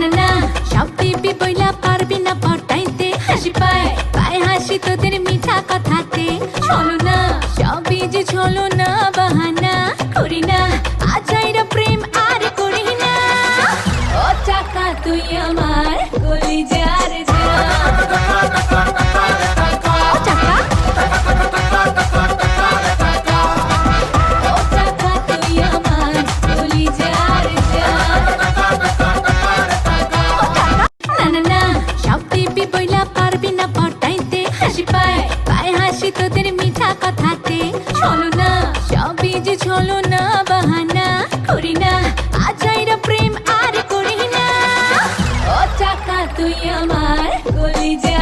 না না সব দিবি বইলা পারবি না পটাইতে হাসি পায় পায় হাসি তোদের মিঠা কথাতে চলো না সবই যে চলো না বাহানা করি না আজাইরা প্রেম আর করি না ও চাকা তুই আমার কলিজার জান ও চাকা ও চাকা তুই আমার কলিজার জান ও চাকা না না না সব দিবি বইলা পারবি না পটাইতে হাসি পায় পায় হাসি তোদের মিঠা কথাতে চলো না সবই যে চলো না বাহানা করি না আজাইরা প্রেম আর করি না ও চাকা তুই আমার কলিজা